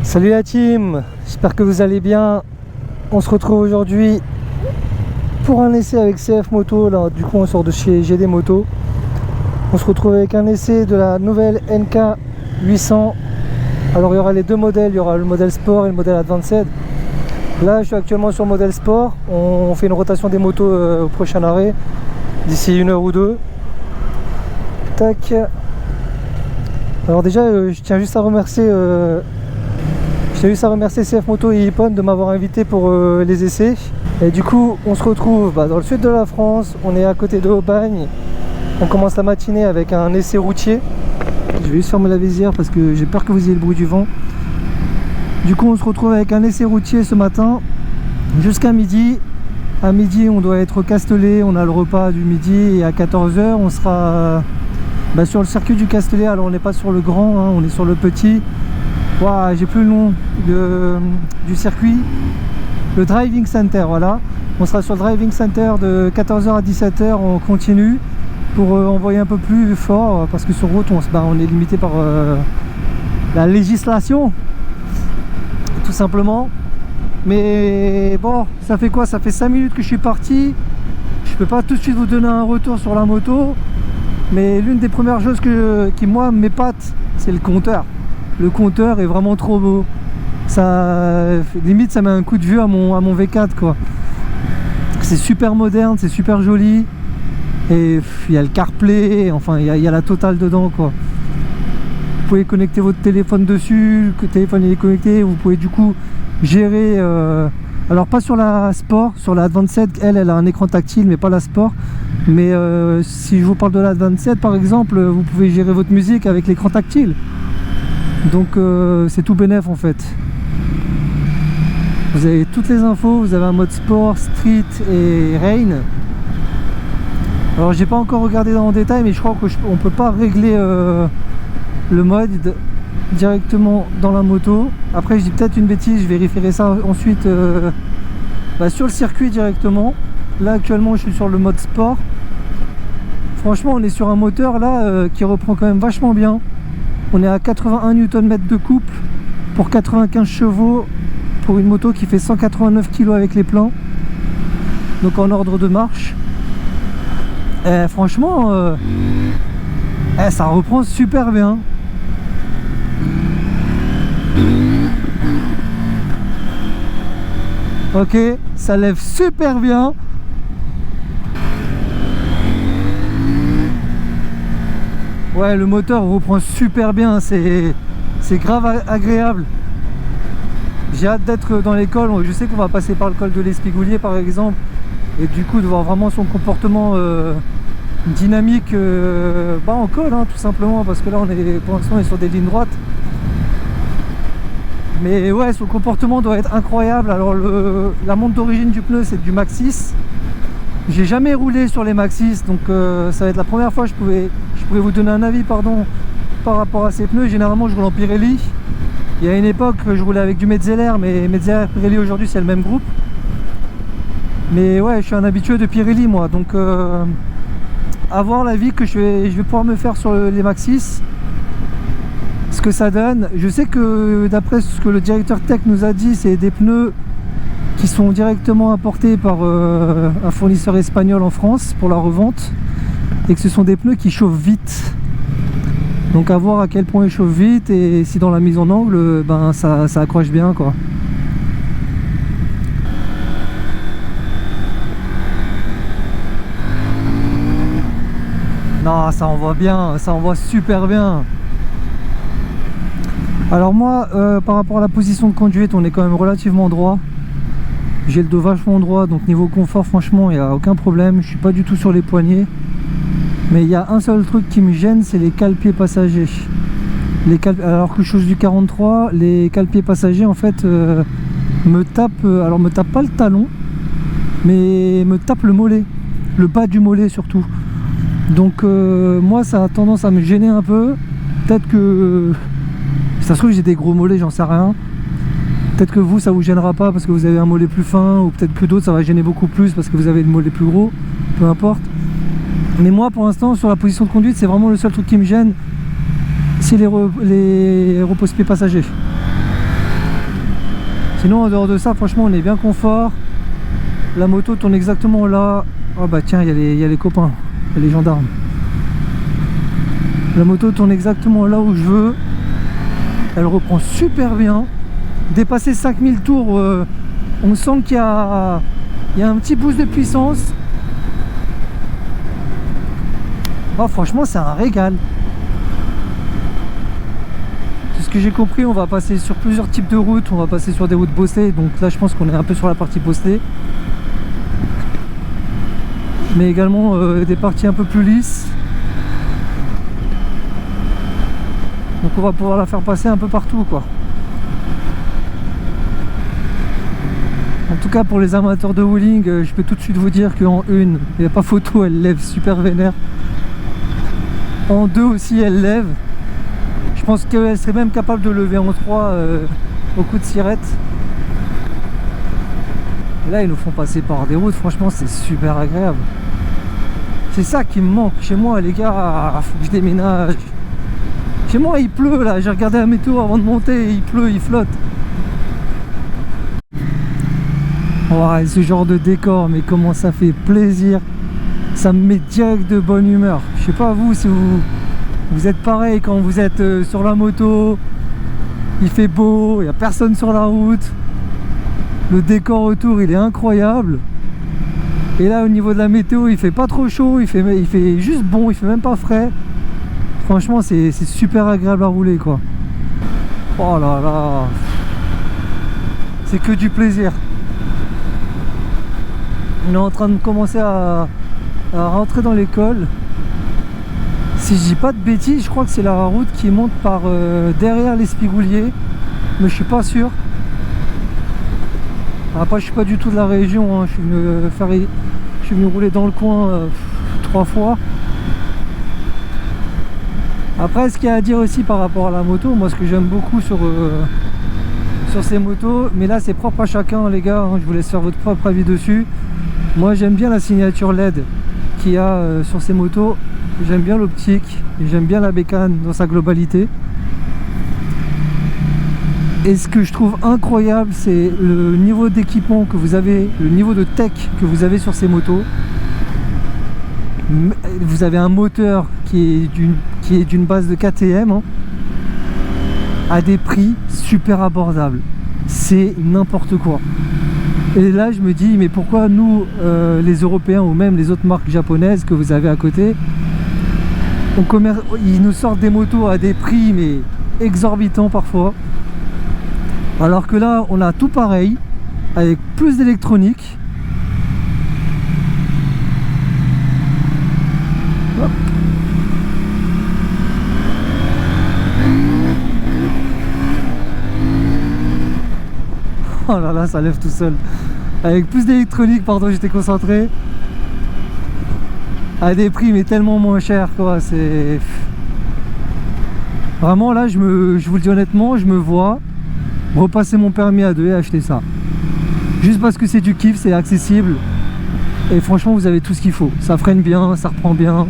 Salut la team, j'espère que vous allez bien. On se retrouve aujourd'hui pour un essai avec CF Moto. Là, du coup on sort de chez GD Moto. On se retrouve avec un essai de la nouvelle NK 800. Alors il y aura les deux modèles, il y aura le modèle Sport et le modèle Advanced. Là je suis actuellement sur le modèle Sport. On fait une rotation des motos au prochain arrêt d'ici 1 heure ou 2. Tac. Alors déjà je tiens juste à remercier CF Moto et Ippon de m'avoir invité pour les essais. Et du coup on se retrouve dans le sud de la France, on est à côté de Aubagne. On commence la matinée avec un essai routier. Je vais juste fermer la visière parce que j'ai peur que vous ayez le bruit du vent. Du coup on se retrouve avec un essai routier ce matin jusqu'à midi. À midi on doit être au Castellet, on a le repas du midi et à 14 h on sera sur le circuit du Castellet. Alors on n'est pas sur le grand, on est sur le petit. Wow, j'ai plus le nom du circuit. Le Driving Center, voilà. On sera sur le Driving Center de 14 h à 17 h, on continue pour envoyer un peu plus fort parce que sur route on est limité par la législation tout simplement. Mais bon, ça fait quoi? Ça fait 5 minutes que je suis parti. Je peux pas tout de suite vous donner un retour sur la moto, mais l'une des premières choses qui moi m'épate, c'est le compteur. Le compteur est vraiment trop beau. Ça limite ça met un coup de vieux à mon V4 quoi. C'est super moderne, c'est super joli. Et il y a le CarPlay, enfin il y a la totale dedans quoi. Vous pouvez connecter votre téléphone dessus, le téléphone il est connecté, vous pouvez du coup gérer alors pas sur la Sport, sur la Advanced, elle a un écran tactile mais pas la Sport. Mais si je vous parle de la Advanced par exemple, vous pouvez gérer votre musique avec l'écran tactile. Donc c'est tout bénef en fait. Vous avez toutes les infos, vous avez un mode Sport, Street et Rain. Alors j'ai pas encore regardé dans le détail, mais je crois qu'on peut pas régler le mode directement dans la moto. Après je dis peut-être une bêtise, je vérifierai ça ensuite sur le circuit directement. Là actuellement je suis sur le mode Sport. Franchement on est sur un moteur là qui reprend quand même vachement bien. On est à 81 Nm de couple pour 95 chevaux pour une moto qui fait 189 kg avec les pleins. Donc en ordre de marche. Franchement ça reprend super bien. Ok, ça lève super bien. Ouais, le moteur reprend super bien, c'est grave agréable. J'ai hâte d'être dans l'école. Je sais qu'on va passer par le col de l'Espigoulier par exemple, et du coup de voir vraiment son comportement dynamique en col tout simplement, parce que là pour l'instant on est sur des lignes droites. Mais ouais, son comportement doit être incroyable. Alors la montre d'origine du pneu c'est du Maxxis. J'ai jamais roulé sur les Maxxis, donc ça va être la première fois que je pourrais vous donner un avis par rapport à ces pneus. Généralement je roule en Pirelli. Il y a une époque je roulais avec du Metzeler, mais Metzeler et Pirelli aujourd'hui c'est le même groupe. Mais ouais, je suis un habitué de Pirelli moi, donc à voir l'avis que je vais pouvoir me faire sur les Maxxis, ce que ça donne. Je sais que d'après ce que le directeur tech nous a dit, c'est des pneus qui sont directement importés par un fournisseur espagnol en France pour la revente, et que ce sont des pneus qui chauffent vite. Donc à voir à quel point ils chauffent vite et si dans la mise en angle ça accroche bien quoi. Non, ça envoie bien, ça envoie super bien. Alors moi par rapport à la position de conduite, on est quand même relativement droit. J'ai le dos vachement droit, donc niveau confort franchement il n'y a aucun problème. Je suis pas du tout sur les poignets. Mais il y a un seul truc qui me gêne, c'est les cale-pieds passagers. Alors que je suis du 43, les cale-pieds passagers en fait me tapent, alors me tapent pas le talon, mais me tapent le mollet, le bas du mollet surtout. Donc moi ça a tendance à me gêner un peu. Peut-être que ça se trouve j'ai des gros mollets, j'en sais rien. Peut-être que vous ça vous gênera pas parce que vous avez un mollet plus fin, ou peut-être que d'autres ça va gêner beaucoup plus parce que vous avez le mollet plus gros, peu importe. Mais moi pour l'instant sur la position de conduite, c'est vraiment le seul truc qui me gêne, c'est les repose-pieds passagers. Sinon en dehors de ça, franchement on est bien confort. La moto tourne exactement là. Oh bah tiens, il y a les copains, il y a les gendarmes. La moto tourne exactement là où je veux. Elle reprend super bien. Dépasser 5000 tours, on sent qu'il y a un petit boost de puissance. Oh, franchement c'est un régal. De ce que j'ai compris, on va passer sur plusieurs types de routes. On va passer sur des routes bosselées. Donc là je pense qu'on est un peu sur la partie bosselée. Mais également des parties un peu plus lisses. Donc on va pouvoir la faire passer un peu partout quoi. En tout cas pour les amateurs de wheeling, je peux tout de suite vous dire qu'en une, il n'y a pas photo, elle lève super vénère. En deux aussi elle lève. Je pense qu'elle serait même capable de lever en trois au coup de sirette. Et là ils nous font passer par des routes, franchement c'est super agréable. C'est ça qui me manque chez moi les gars, faut que je déménage. Chez moi il pleut là, j'ai regardé la météo avant de monter, il pleut, il flotte. Ouais, ce genre de décor, mais comment ça fait plaisir. Ça me met direct de bonne humeur. Je sais pas vous si vous êtes pareil quand vous êtes sur la moto, il fait beau, il n'y a personne sur la route. Le décor autour il est incroyable. Et là au niveau de la météo il fait pas trop chaud, il fait juste bon, il fait même pas frais. Franchement c'est super agréable à rouler quoi. Oh là là, c'est que du plaisir. On est en train de commencer à rentrer dans l'école. Si je dis pas de bêtises, je crois que c'est la route qui monte par derrière l'Espigoulier, mais je suis pas sûr. Après je suis pas du tout de la région, hein. Je suis venu rouler dans le coin 3 fois. Après ce qu'il y a à dire aussi par rapport à la moto, moi ce que j'aime beaucoup sur ces motos, mais là c'est propre à chacun les gars, hein, je vous laisse faire votre propre avis dessus. Moi j'aime bien la signature LED qu'il y a sur ces motos, j'aime bien l'optique, j'aime bien la bécane dans sa globalité. Et ce que je trouve incroyable, c'est le niveau d'équipement que vous avez, le niveau de tech que vous avez sur ces motos. Vous avez un moteur qui est d'une base de KTM, hein, à des prix super abordables. C'est n'importe quoi. Et là je me dis, mais pourquoi nous, les Européens ou même les autres marques japonaises que vous avez à côté, ils nous sortent des motos à des prix mais exorbitants parfois. Alors que là on a tout pareil, avec plus d'électronique. Oh là là, ça lève tout seul. Avec plus d'électronique, pardon, j'étais concentré. À des prix mais tellement moins cher quoi, c'est... Vraiment là, je vous le dis honnêtement, je me vois repasser mon permis A2 et acheter ça. Juste parce que c'est du kiff, c'est accessible. Et franchement, vous avez tout ce qu'il faut. Ça freine bien, ça reprend bien.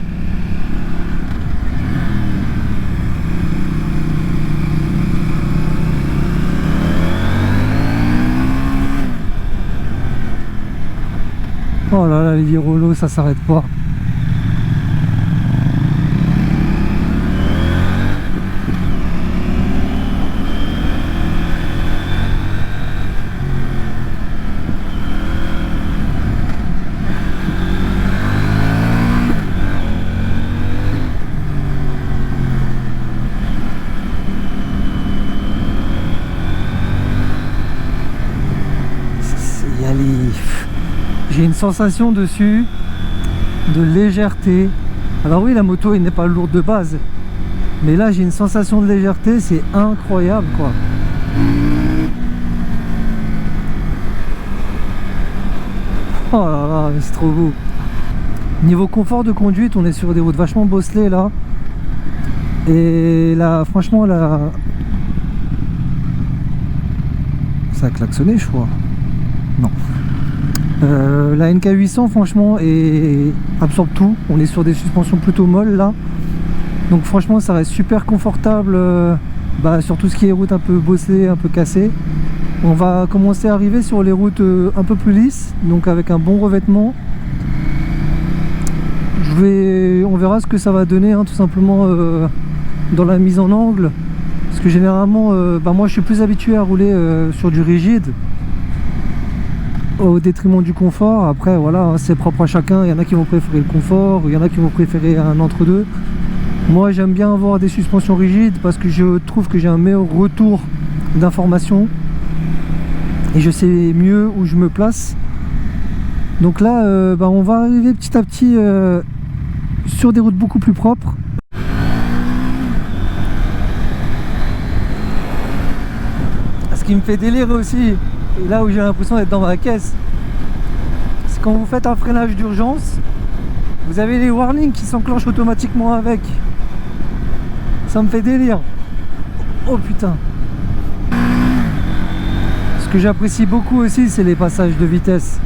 Oh là là, les virolos, ça s'arrête pas. J'ai une sensation dessus de légèreté. Alors oui, la moto elle n'est pas lourde de base, mais là j'ai une sensation de légèreté, c'est incroyable quoi. Oh là là, c'est trop beau. Niveau confort de conduite, on est sur des routes vachement bosselées là. Et là, franchement, là, ça a klaxonné, je crois. Non. La NK800 franchement absorbe tout. On est sur des suspensions plutôt molles là, donc franchement ça reste super confortable sur tout ce qui est route un peu bossée, un peu cassée. On va commencer à arriver sur les routes un peu plus lisses, donc avec un bon revêtement. On verra ce que ça va donner, hein, tout simplement dans la mise en angle. Parce que généralement, moi je suis plus habitué à rouler sur du rigide au détriment du confort. Après voilà, hein, c'est propre à chacun. Il y en a qui vont préférer le confort, il y en a qui vont préférer un entre-deux. Moi j'aime bien avoir des suspensions rigides parce que je trouve que j'ai un meilleur retour d'information et je sais mieux où je me place. Donc là on va arriver petit à petit sur des routes beaucoup plus propres. Ce qui me fait délirer aussi, et là où j'ai l'impression d'être dans ma caisse, c'est quand vous faites un freinage d'urgence, vous avez les warnings qui s'enclenchent automatiquement avec. Ça me fait délire. Oh putain. Ce que j'apprécie beaucoup aussi, c'est les passages de vitesse.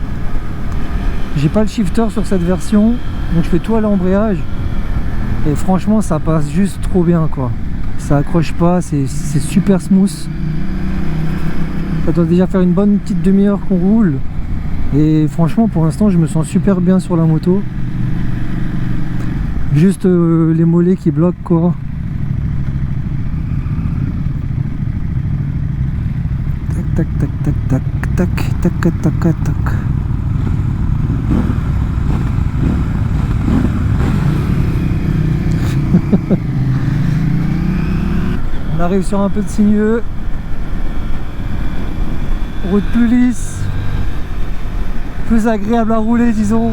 J'ai pas le shifter sur cette version, donc je fais tout à l'embrayage. Et franchement, ça passe juste trop bien, quoi. Ça accroche pas, c'est super smooth. Ça doit déjà faire une bonne petite demi-heure qu'on roule. Et franchement, pour l'instant, je me sens super bien sur la moto. Juste les mollets qui bloquent, quoi. Tac, tac, tac, tac, tac, tac, tac, tac, tac, tac. On arrive sur un peu de sinueux. Route plus lisse, plus agréable à rouler, disons.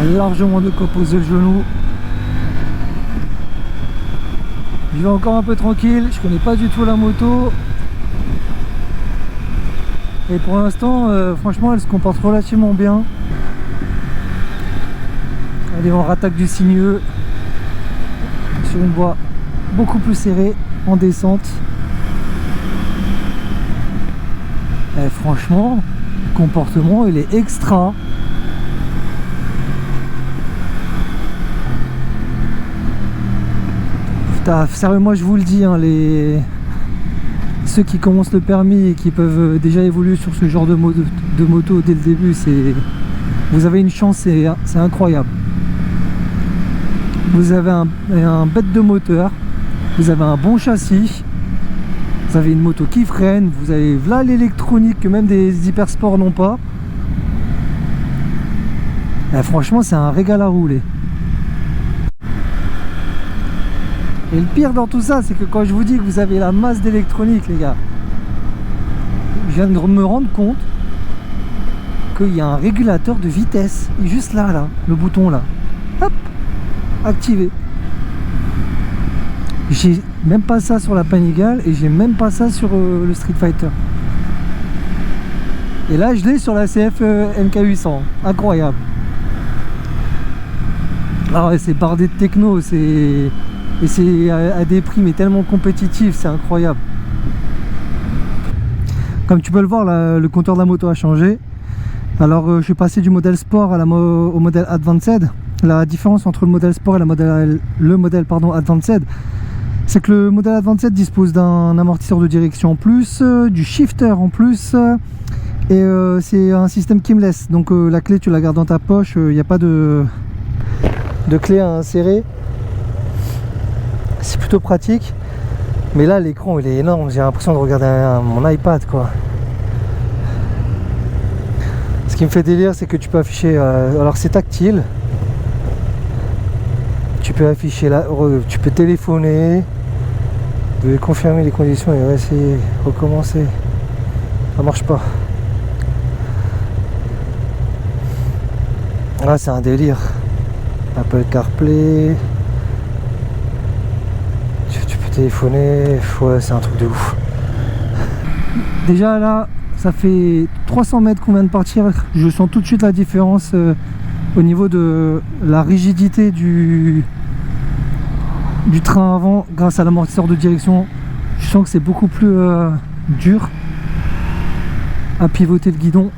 Il y a largement de quoi poser le genou. Je vais encore un peu tranquille, je connais pas du tout la moto. Et pour l'instant, franchement, elle se comporte relativement bien. Allez, on rattaque du sinueux sur une voie beaucoup plus serrée en descente. Et franchement, le comportement il est extra. Putain, sérieusement, je vous le dis, hein, ceux qui commencent le permis et qui peuvent déjà évoluer sur ce genre de moto dès le début, vous avez une chance, c'est incroyable. Vous avez un bête de moteur, vous avez un bon châssis, vous avez une moto qui freine, vous avez là l'électronique que même des hypersports n'ont pas. Et franchement, c'est un régal à rouler. Et le pire dans tout ça, c'est que quand je vous dis que vous avez la masse d'électronique, les gars, je viens de me rendre compte qu'il y a un régulateur de vitesse, juste là, le bouton là, hop, activé. J'ai même pas ça sur la Panigale et j'ai même pas ça sur le Street Fighter. Et là je l'ai sur la CF MK800, incroyable. Alors c'est bardé de techno, et c'est à des prix mais tellement compétitifs, c'est incroyable. Comme tu peux le voir, le compteur de la moto a changé. Alors je suis passé du modèle Sport au modèle Advanced. La différence entre le modèle Sport et le modèle Advanced, c'est que le modèle Advanced dispose d'un amortisseur de direction en plus, du shifter en plus, et c'est un système keyless. Donc la clé tu la gardes dans ta poche, il n'y a pas de clé à insérer. C'est plutôt pratique. Mais là l'écran il est énorme, j'ai l'impression de regarder mon iPad, quoi. Ce qui me fait délire, c'est que tu peux afficher, alors c'est tactile, tu peux afficher là, tu peux téléphoner, vous devez confirmer les conditions et essayer, recommencer. Ça marche pas. Ah, c'est un délire. Apple CarPlay, tu peux téléphoner, ouais, c'est un truc de ouf. Déjà là, ça fait 300 mètres qu'on vient de partir, je sens tout de suite la différence au niveau de la rigidité du train avant grâce à l'amortisseur de direction. Je sens que c'est beaucoup plus dur à pivoter le guidon.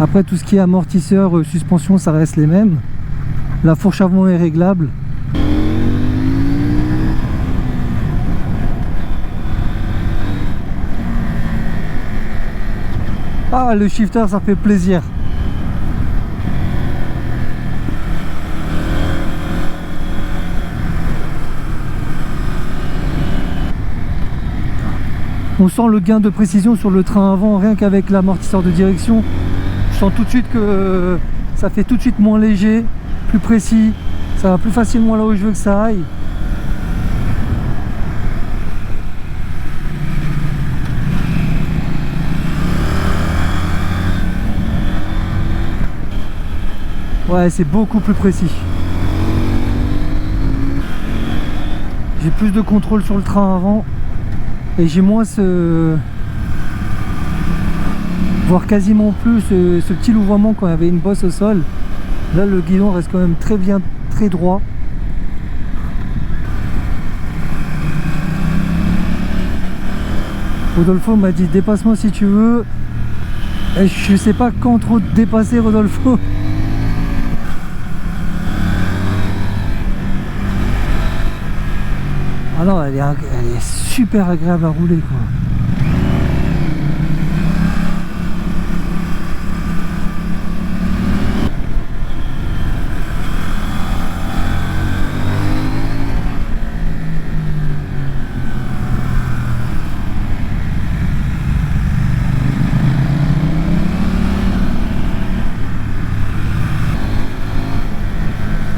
Après tout ce qui est amortisseur, suspension, ça reste les mêmes. La fourche avant est réglable. Ah, le shifter, ça fait plaisir. On sent le gain de précision sur le train avant, rien qu'avec l'amortisseur de direction. Je sens tout de suite que ça fait tout de suite moins léger, plus précis. Ça va plus facilement là où je veux que ça aille. Ouais, c'est beaucoup plus précis. J'ai plus de contrôle sur le train avant. Et j'ai moins voire quasiment plus ce petit louvoiement quand il y avait une bosse au sol. Là le guidon reste quand même très bien, très droit. Rodolfo m'a dit dépasse-moi si tu veux. Et je sais pas quand trop te dépasser, Rodolfo. Ah non, elle est super agréable à rouler quoi.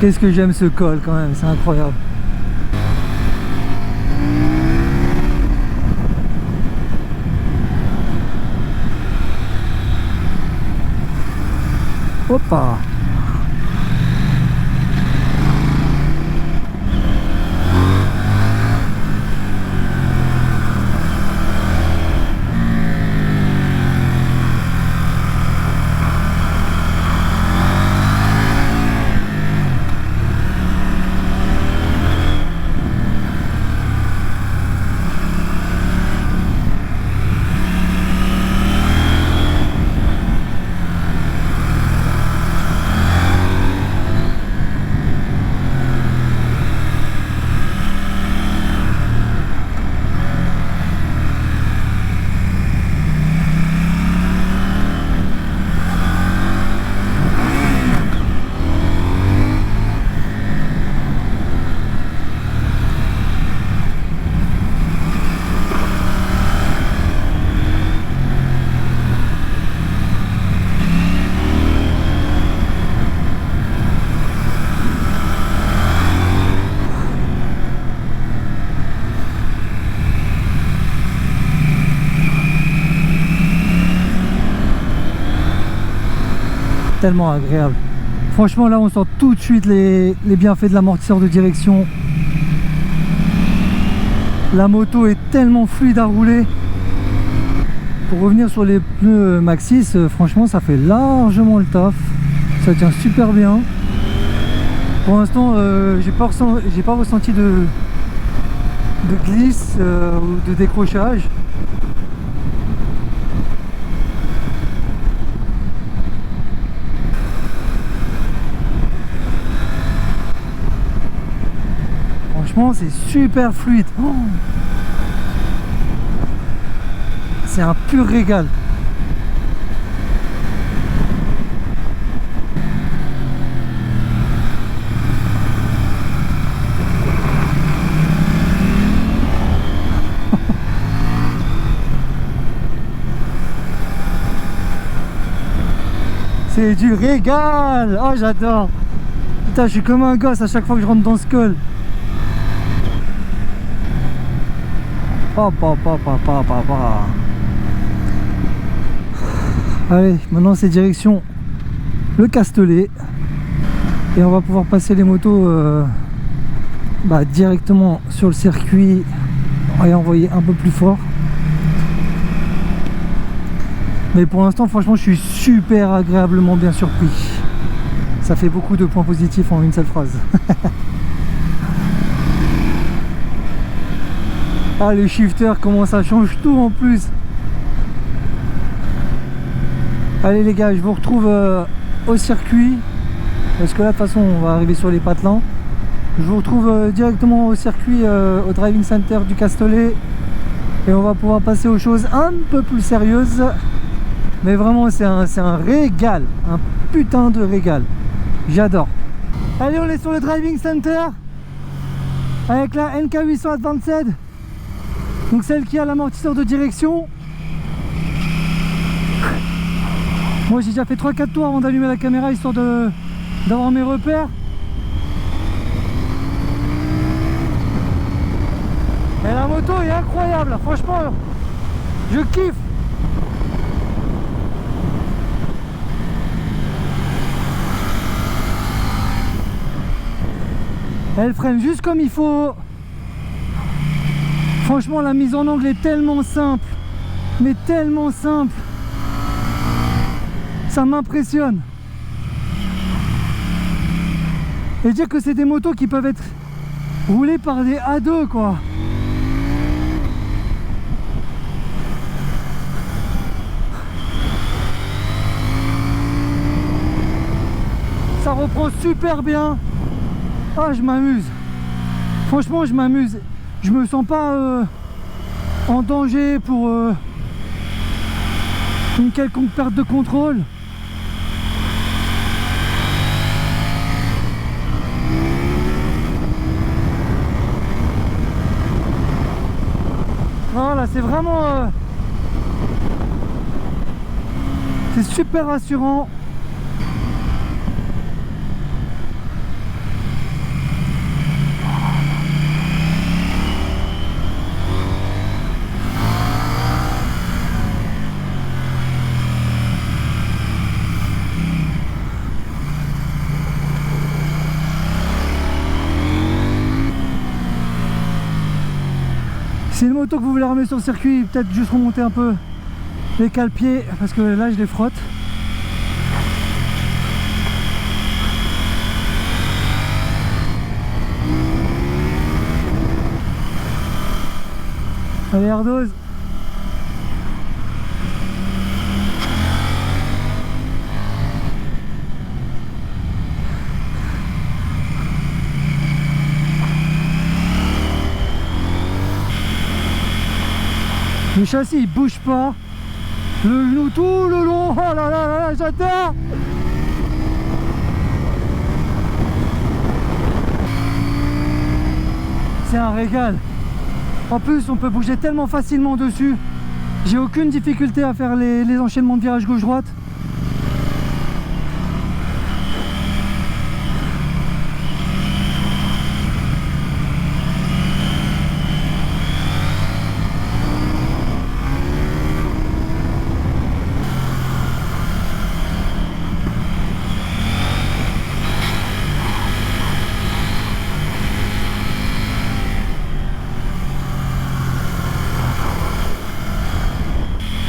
Qu'est-ce que j'aime ce col quand même, c'est incroyable. Hoppa. Tellement agréable. Franchement là on sent tout de suite les bienfaits de l'amortisseur de direction. La moto est tellement fluide à rouler. Pour revenir sur les pneus Maxxis, franchement ça fait largement le taf. Ça tient super bien. Pour l'instant j'ai pas ressenti de glisse ou de décrochage. C'est super fluide. Oh, c'est un pur régal. C'est du régal. Oh j'adore. Putain je suis comme un gosse à chaque fois que je rentre dans ce col. Allez, maintenant c'est direction le Castellet et on va pouvoir passer les motos directement sur le circuit et envoyer un peu plus fort. Mais pour l'instant franchement je suis super agréablement bien surpris. Ça fait beaucoup de points positifs en une seule phrase. Ah le shifter, comment ça change tout en plus. Allez les gars, je vous retrouve au circuit. Parce que là de toute façon on va arriver sur les patelins. Je vous retrouve directement au circuit, au driving center du Castellet. Et on va pouvoir passer aux choses un peu plus sérieuses. Mais vraiment c'est un régal. Un putain de régal. J'adore. Allez, on est sur le driving center. Avec la NK800 Advanced. Donc celle qui a l'amortisseur de direction. Moi j'ai déjà fait 3-4 tours avant d'allumer la caméra histoire d'avoir mes repères. Et la moto est incroyable, franchement, je kiffe. Elle freine juste comme il faut. Franchement, la mise en angle est tellement simple, mais tellement simple. Ça m'impressionne. Et dire que c'est des motos qui peuvent être roulées par des ados, quoi. Ça reprend super bien. Ah, je m'amuse. Franchement, je m'amuse. Je me sens pas en danger pour une quelconque perte de contrôle. Voilà, c'est vraiment c'est super rassurant. C'est une moto que vous voulez ramener sur le circuit, peut-être juste remonter un peu les cale-pieds parce que là je les frotte. Allez, airdose. Le châssis il bouge pas, le genou tout le long, oh là là là, j'adore. C'est un régal. En plus on peut bouger tellement facilement dessus. J'ai aucune difficulté à faire les enchaînements de virage gauche-droite.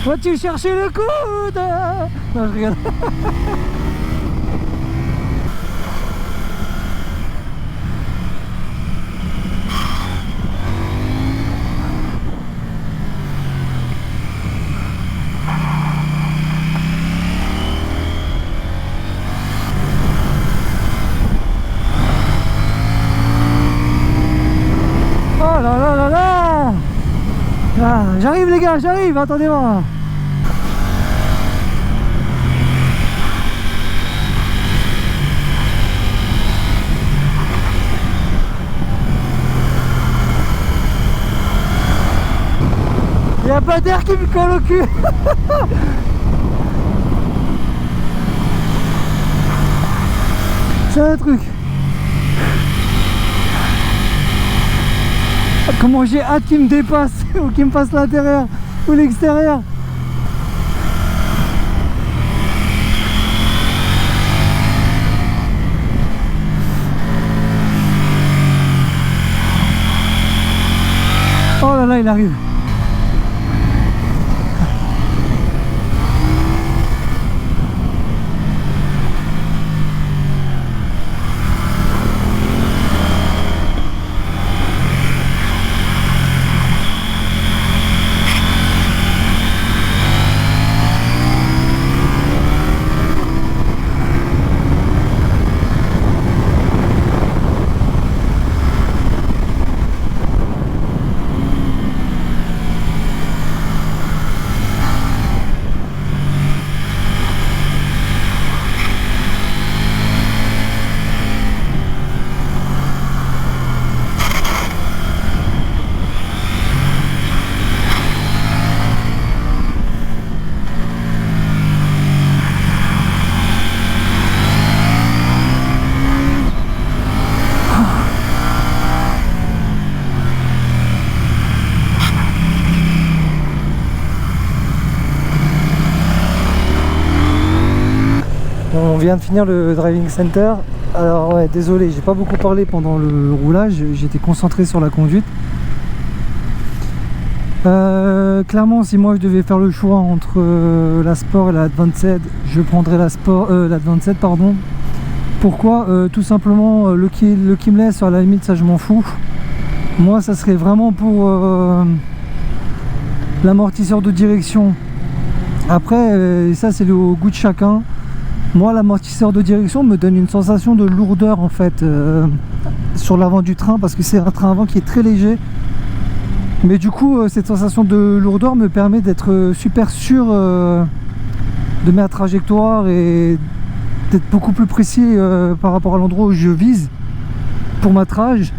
Vas-tu chercher le coude? Non, je rigole. Oh là là là là! Ah, j'arrive les gars, j'arrive, attendez-moi. Il n'y a pas d'air qui me colle au cul. C'est un truc. Comment j'ai hâte qu'il me dépasse ou qu'il me fasse l'intérieur ou l'extérieur. Oh là là, il arrive. On vient de finir le driving center. Alors ouais, désolé, j'ai pas beaucoup parlé pendant le roulage, j'étais concentré sur la conduite. Clairement, si moi je devais faire le choix entre la Sport et la Advanced, je prendrais l'Advanced, pardon. Pourquoi? Tout simplement le keyless, à la limite, ça je m'en fous. Moi, ça serait vraiment pour l'amortisseur de direction. Après, ça c'est au goût de chacun. Moi, l'amortisseur de direction me donne une sensation de lourdeur en fait sur l'avant du train, parce que c'est un train avant qui est très léger. Mais du coup, cette sensation de lourdeur me permet d'être super sûr de ma trajectoire et d'être beaucoup plus précis par rapport à l'endroit où je vise pour ma trage.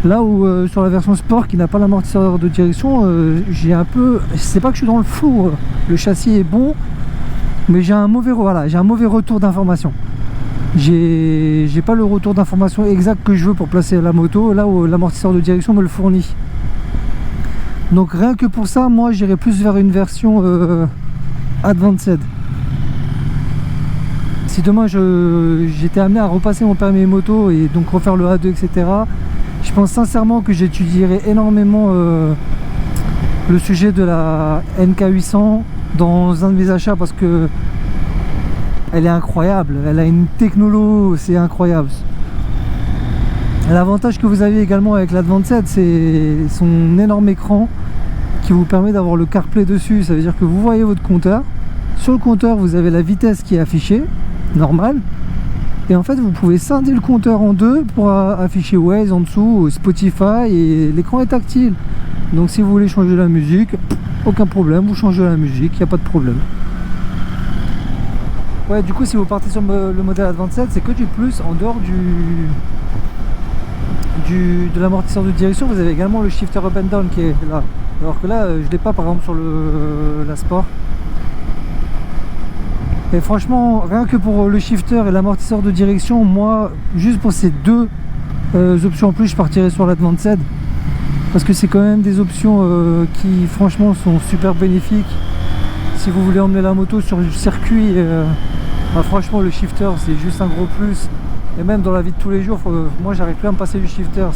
Là où sur la version Sport qui n'a pas l'amortisseur de direction, j'ai un peu, c'est pas que je suis dans le flou, le châssis est bon, mais j'ai un mauvais retour d'information. J'ai pas le retour d'information exact que je veux pour placer la moto, là où l'amortisseur de direction me le fournit. Donc rien que pour ça, moi j'irais plus vers une version Advanced. Si demain j'étais amené à repasser mon permis moto et donc refaire le A2, etc., je pense sincèrement que j'étudierais énormément le sujet de la NK800 dans un de mes achats, parce que elle est incroyable, elle a une technologie, c'est incroyable. L'avantage que vous avez également avec l'Advanced, c'est son énorme écran qui vous permet d'avoir le CarPlay dessus. Ça veut dire que vous voyez votre compteur. Sur le compteur, vous avez la vitesse qui est affichée, normale. Et en fait, vous pouvez scinder le compteur en deux pour afficher Waze en dessous, Spotify, et l'écran est tactile. Donc si vous voulez changer la musique, aucun problème, vous changez la musique, il n'y a pas de problème. Ouais, du coup, si vous partez sur le modèle Advanced, c'est que du plus en dehors de l'amortisseur de direction. Vous avez également le shifter up and down qui est là, alors que là je l'ai pas par exemple sur la Sport. Et franchement, rien que pour le shifter et l'amortisseur de direction, moi juste pour ces deux options en plus, je partirais sur l'Advanced, parce que c'est quand même des options qui franchement sont super bénéfiques si vous voulez emmener la moto sur du circuit. Bah, franchement, le shifter c'est juste un gros plus. Et même dans la vie de tous les jours, moi j'arrive plus à me passer du shifter,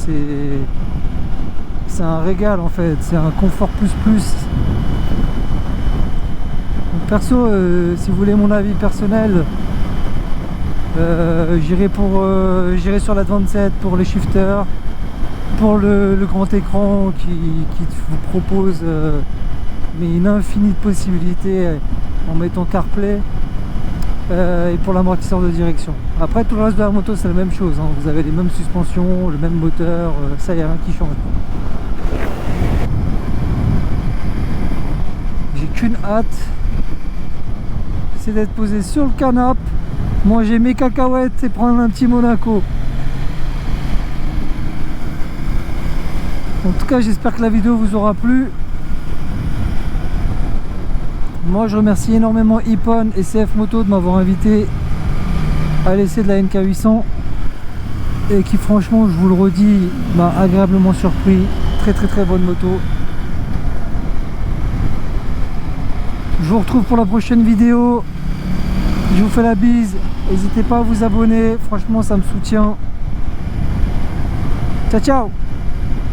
c'est un régal en fait, c'est un confort plus. Donc perso, si vous voulez mon avis personnel, j'irai sur l'Advanced pour les shifters, pour le grand écran qui vous propose mais une infinie de possibilités en mettant CarPlay. Et pour l'amortisseur de direction. Après, tout le reste de la moto c'est la même chose, hein. Vous avez les mêmes suspensions, le même moteur, ça y a rien qui change. J'ai qu'une hâte, c'est d'être posé sur le canapé, manger mes cacahuètes et prendre un petit Monaco. En tout cas, j'espère que la vidéo vous aura plu. Moi je remercie énormément Ippon et CF Moto de m'avoir invité à l'essai de la NK800, et qui franchement, je vous le redis, m'a agréablement surpris. Très bonne moto. Je vous retrouve pour la prochaine vidéo. Je vous fais la bise. N'hésitez pas à vous abonner, franchement ça me soutient. Ciao ciao.